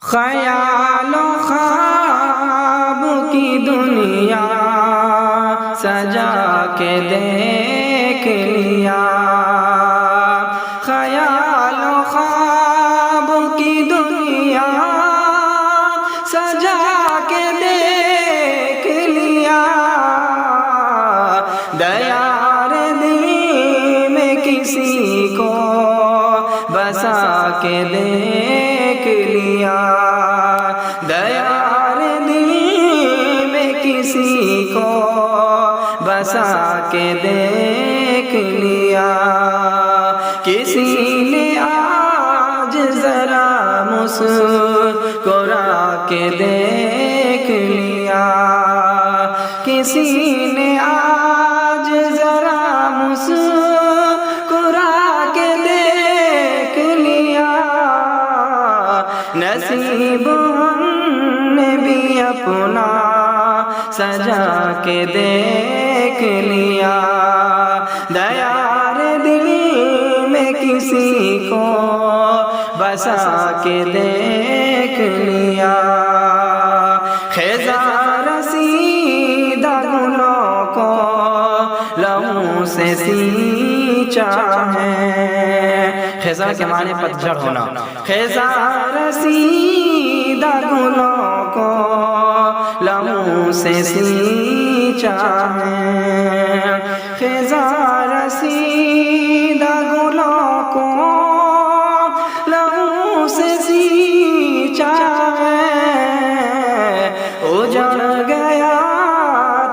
خیال و خواب کی دنیا سجا کے دیکھ لیا، خیال و خواب کی دنیا سجا کے دیکھ لیا، دیار دل میں کسی کو بسا کے دیکھ لیا، دیار دل میں کسی کو بسا کے دیکھ لیا، کسی نے آج ذرا مسکرا کے دیکھ لیا، کسی نے آج ذرا مسکرا کے دیکھ لیا، نصیب ہم نے بھی اپنا سجا کے دیکھ لیا، دیار دل میں کسی کو بسا کے دیکھ لیا، خیزاں رسیدہ گلوں کو لہو سے سینچا ہے، خیزاں کے معنی پتجھڑ ہونا، خیزاں رسیدہ گلوں کو لہو سے سینچا ہے، خیزاں رسیدہ گلوں کو لہو سے سینچا ہے، اجڑ گیا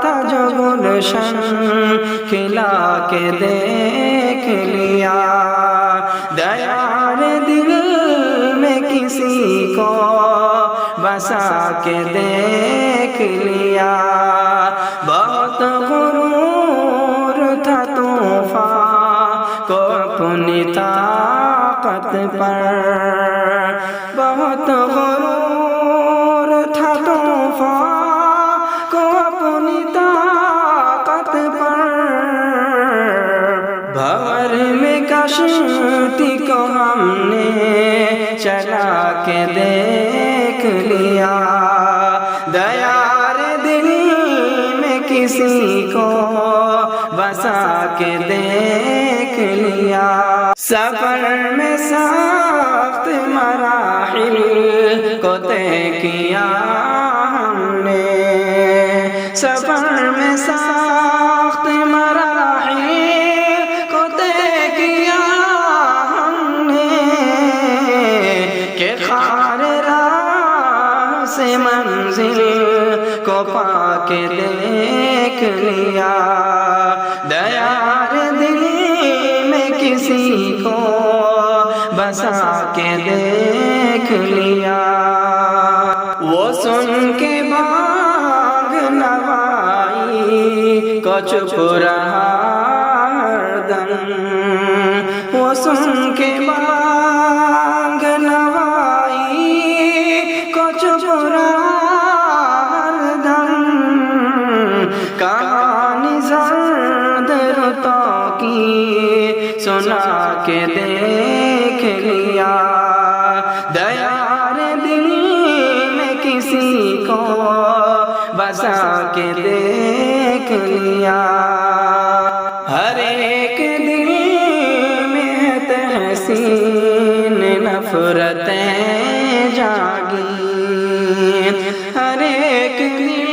تھا جو گلشن کھلا کے دیکھ لیا، دیار دل میں کسی کو بسا کے دیکھ لیا، بہت غرور تھا طوفان کو اپنی طاقت پر، بہت غرور تھا طوفان کو اپنی طاقت پر، بھور میں کشتی کو ہم نے چلا کے دیکھ لیا، دیار دل میں کسی کو بسا کے دیکھ لیا، سفر میں سخت مراحل کو طے کیا ہم نے، سفر میں سخت مراحل کو طے کیا ہم نے، کہ خار راہ سے منزل کو پا کے دیکھ لیا، دیار دل میں کسی کو بسا کے دیکھ لیا، وہ سن کے باغ نوائی کو چپ رہا ہر دم، وہ سن کے باغ نوائی کو چپ رہا ہر دم، کہانی زرد رتوں کی سنا کے دیکھ لیا، دیار دل میں کسی کو بسا کے دیکھ لیا، ہر ایک دل میں تحسین نفرتیں جاگی، ہر ایک دل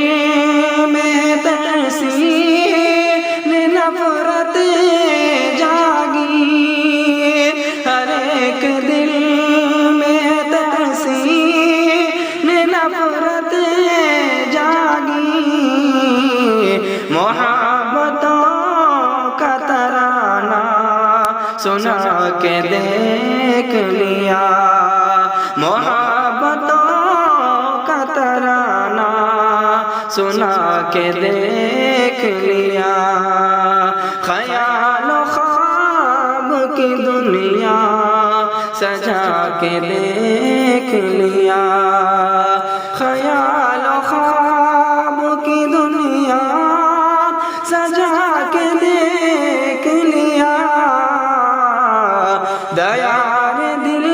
میں تحسین نفرتیں جاگی، ہر ایک دل میں تحسین نفرتیں جاگی، محبتوں کا ترانہ سنا کے دیکھ لیا، محبتوں کا ترانہ سنا کے دیکھ لیا، خیال و خواب کی دنیا سجا کے دیکھ لیا، خیال و خواب کی دنیا سجا کے دیکھ لیا، دیار دل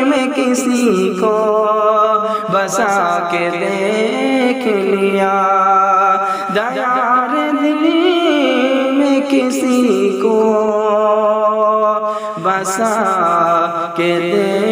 میں کسی کو بسا کے دیکھ لیا دیار دل میں کسی کو بسا کے دیکھ